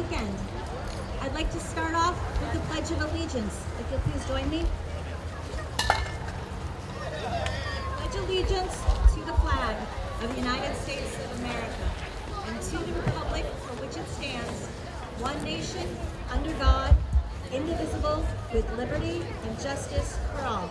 weekend. I'd like to start off with the Pledge of Allegiance. If you'll please join me. Pledge allegiance to the flag of the United States of America and to the republic for which it stands, one nation, under God, indivisible, with liberty and justice for all.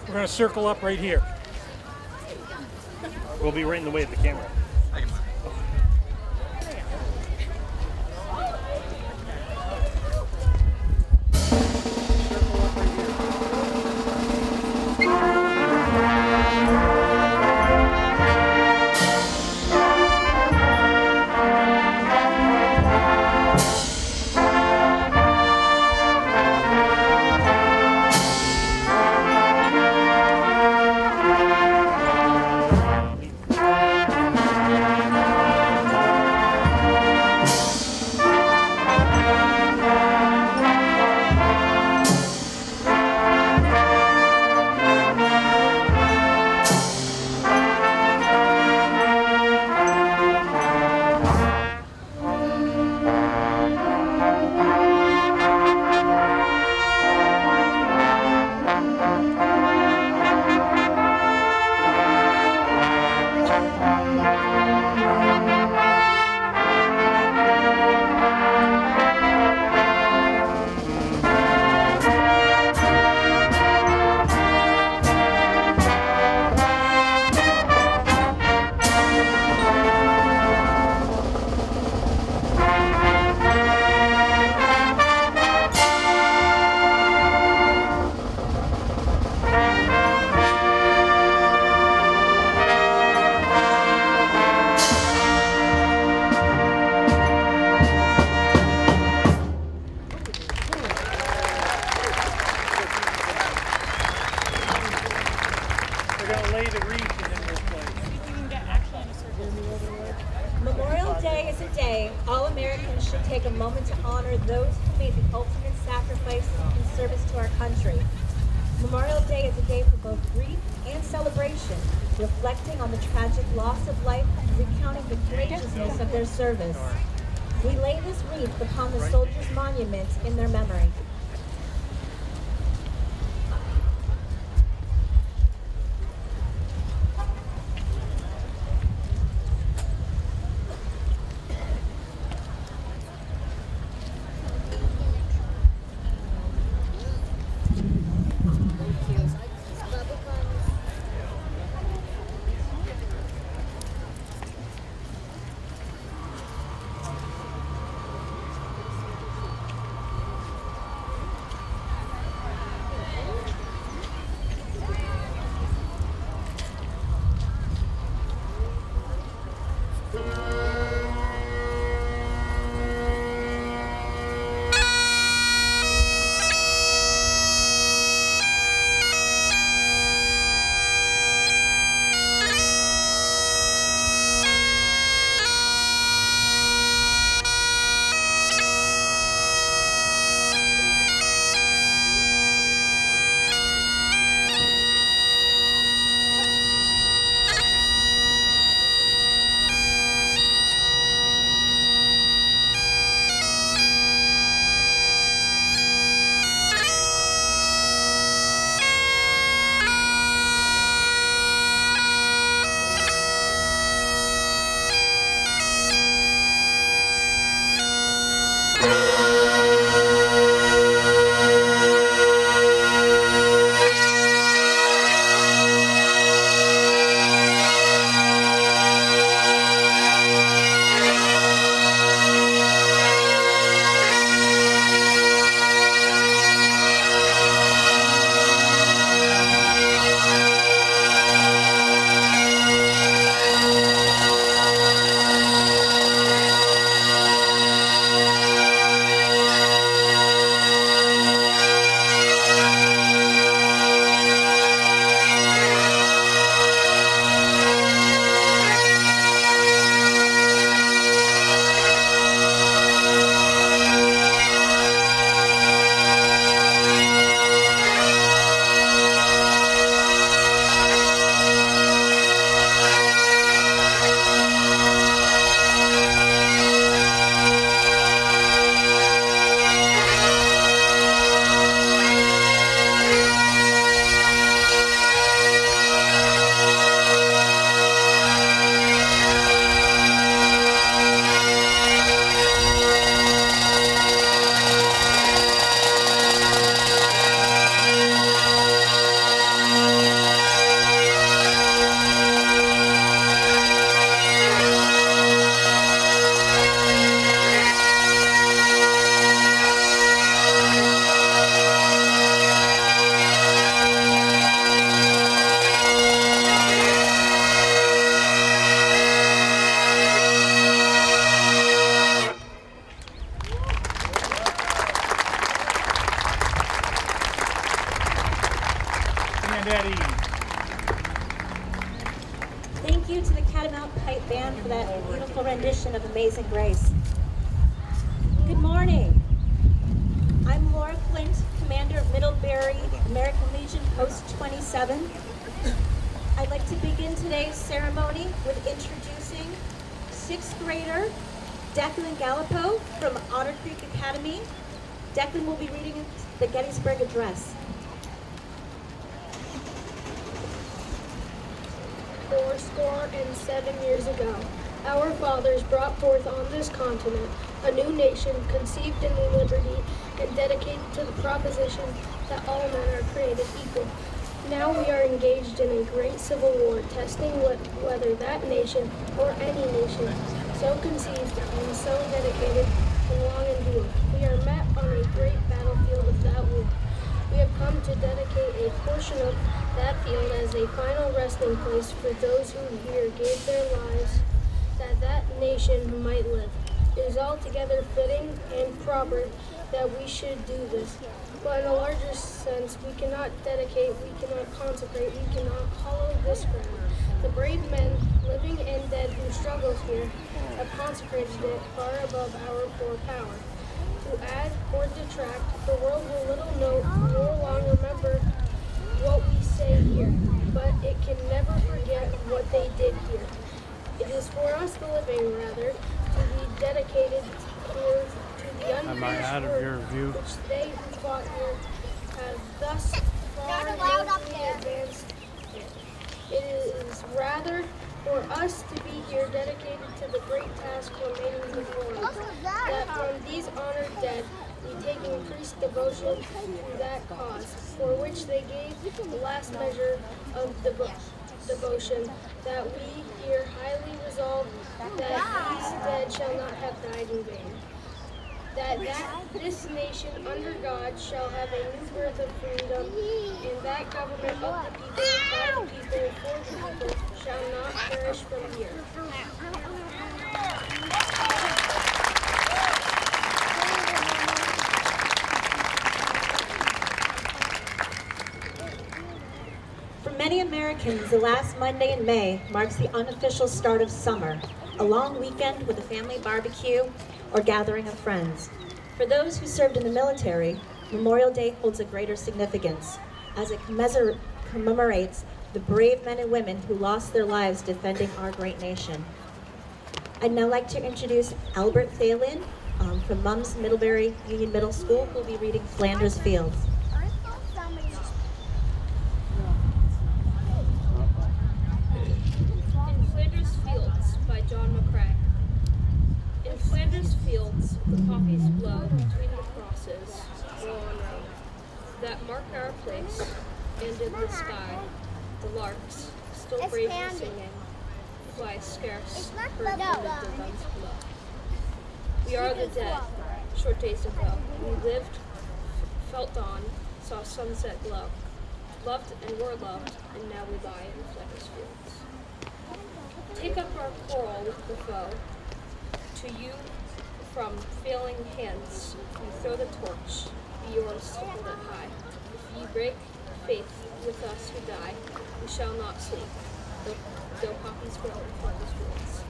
We're going to circle up right here. We'll be right in the way of the camera. We're going to lay the wreath and then we'll play. Memorial Day is a day all Americans should take a moment to honor those who made the ultimate sacrifice in service to our country. Memorial Day is a day for both grief and celebration, reflecting on the tragic loss of life and recounting the courageousness of their service. We lay this wreath upon the soldiers' monument in their memory. rendition of Amazing Grace. Good morning. I'm Laura Flint, Commander of Middlebury American Legion Post 27. I'd like to begin today's ceremony with introducing 6th grader Declan Gallipo from Otter Creek Academy. Declan will be reading the Gettysburg Address. 77 years ago, our fathers brought forth on this continent a new nation conceived in liberty and dedicated to the proposition that all men are created equal. Now we are engaged in a great civil war, testing whether that nation or any nation so conceived and so dedicated can long endure. We are met on a great battlefield of that war. We have come to dedicate a portion of that field as a final resting place for those who here gave their lives that that nation might live. It is altogether fitting and proper that we should do this. But in a larger sense, we cannot dedicate, we cannot consecrate, we cannot hollow this ground. The brave men, living and dead, who struggled here, have consecrated it far above our poor power. To add or detract, the world will little know nor long remember what we say here, but it can never forget what they did here. It is for us, the living, rather, to be dedicated here to the unfinished work which they who fought here have thus far nobly advanced it. It is rather for us to be here dedicated to the great task remaining before us, that from these honored dead we take increased devotion to that cause, for which they gave the last measure of devotion, that we here highly resolve that these dead shall not have died in vain. That this nation under God shall have a new birth of freedom, and that government of the people, by the people, for the people, shall not perish from here. For many Americans, the last Monday in May marks the unofficial start of summer, a long weekend with a family barbecue or gathering of friends. For those who served in the military, Memorial Day holds a greater significance, as it commemorates the brave men and women who lost their lives defending our great nation. I'd now like to introduce Albert Thalen from Mums Middlebury Union Middle School, who will be reading Flanders Fields. In Flanders Fields by John McCrae. In Flanders Fields the poppies blow between the crosses, row on row, that mark our place, and in the sky the larks, still bravely singing, fly scarce heard amid the guns below. We are the dead, short days ago. We lived, felt dawn, saw sunset glow, loved and were loved, and now we lie in Flanders Fields. Take up our quarrel with the foe. To you, from failing hands, we throw the torch, be yours to hold it high. If ye break faith with us who die, we shall not sleep, though poppies grow in Flanders Fields.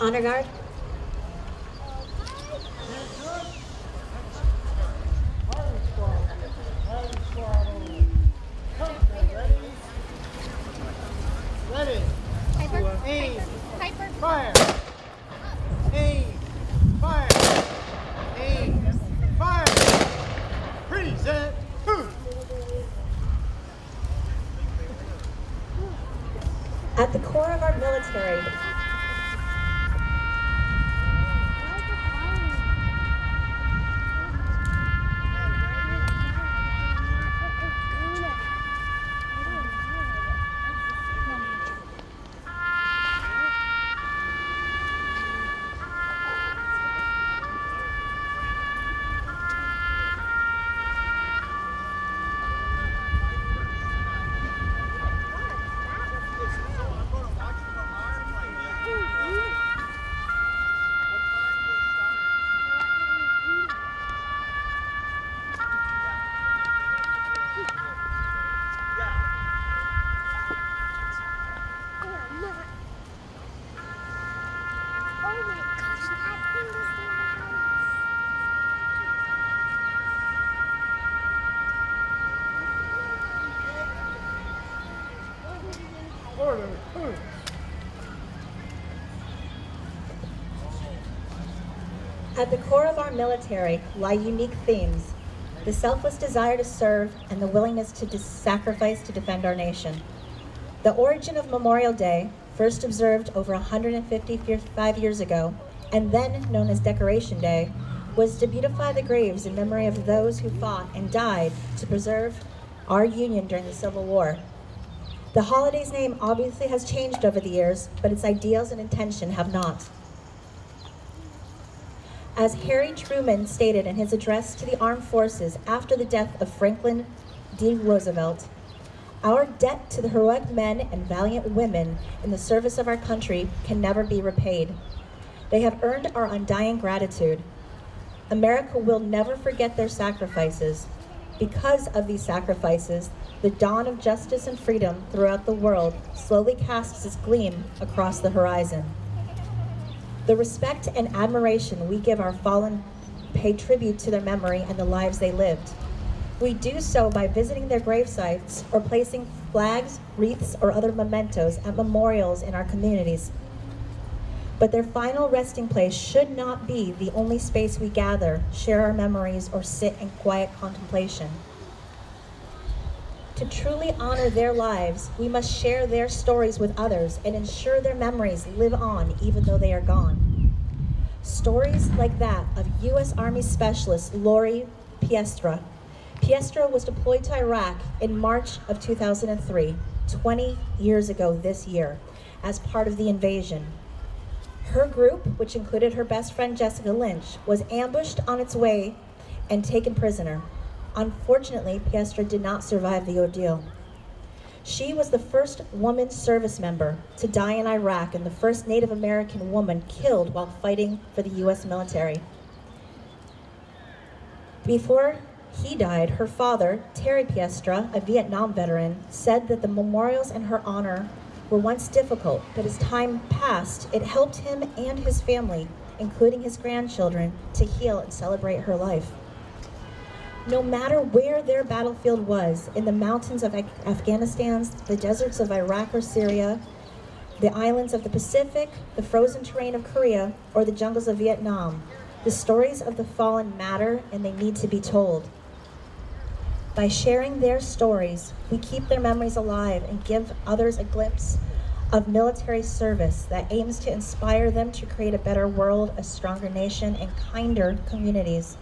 Honor Guard. Ready. Aim. Fire. Aim. Fire. Aim. Fire. Present. At the core of our military, At the core of our military lie unique themes: the selfless desire to serve and the willingness to sacrifice to defend our nation. The origin of Memorial Day, first observed over 155 years ago, and then known as Decoration Day, was to beautify the graves in memory of those who fought and died to preserve our Union during the Civil War. The holiday's name obviously has changed over the years, but its ideals and intention have not. As Harry Truman stated in his address to the armed forces after the death of Franklin D. Roosevelt, our debt to the heroic men and valiant women in the service of our country can never be repaid. They have earned our undying gratitude. America will never forget their sacrifices. Because of these sacrifices, the dawn of justice and freedom throughout the world slowly casts its gleam across the horizon. The respect and admiration we give our fallen pay tribute to their memory and the lives they lived. We do so by visiting their grave sites or placing flags, wreaths, or other mementos at memorials in our communities. But their final resting place should not be the only space we gather, share our memories, or sit in quiet contemplation. To truly honor their lives, we must share their stories with others and ensure their memories live on even though they are gone. Stories like that of U.S. Army Specialist Lori Piestra. Piestra was deployed to Iraq in March of 2003, 20 years ago this year, as part of the invasion. Her group, which included her best friend Jessica Lynch, was ambushed on its way and taken prisoner. Unfortunately, Piestra did not survive the ordeal. She was the first woman service member to die in Iraq and the first Native American woman killed while fighting for the U.S. military. Before he died, her father, Terry Piestra, a Vietnam veteran, said that the memorials in her honor were once difficult, but as time passed, it helped him and his family, including his grandchildren, to heal and celebrate her life. No matter where their battlefield was, in the mountains of Afghanistan, the deserts of Iraq or Syria, the islands of the Pacific, the frozen terrain of Korea, or the jungles of Vietnam, the stories of the fallen matter and they need to be told. By sharing their stories, we keep their memories alive and give others a glimpse of military service that aims to inspire them to create a better world, a stronger nation, and kinder communities.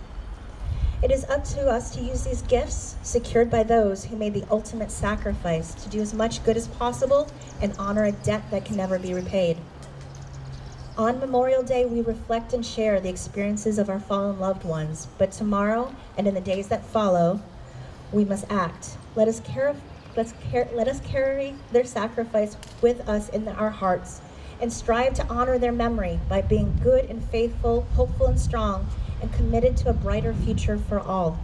It is up to us to use these gifts, secured by those who made the ultimate sacrifice, to do as much good as possible and honor a debt that can never be repaid. On Memorial Day, we reflect and share the experiences of our fallen loved ones, but tomorrow and in the days that follow, we must act. Let us carry their sacrifice with us in our hearts and strive to honor their memory by being good and faithful, hopeful and strong, and committed to a brighter future for all.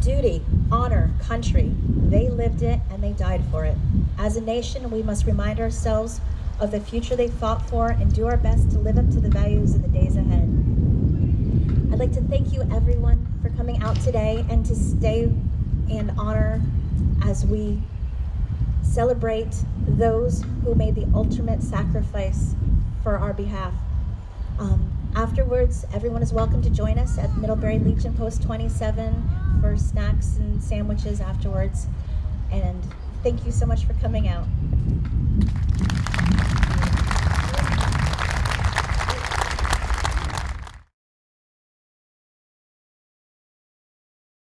Duty, honor, country, they lived it and they died for it. As a nation, we must remind ourselves of the future they fought for and do our best to live up to the values in the days ahead. I'd like to thank you everyone for coming out today and to stay and honor as we celebrate those who made the ultimate sacrifice for our behalf. Afterwards, everyone is welcome to join us at Middlebury Legion Post 27 for snacks and sandwiches afterwards. And thank you so much for coming out.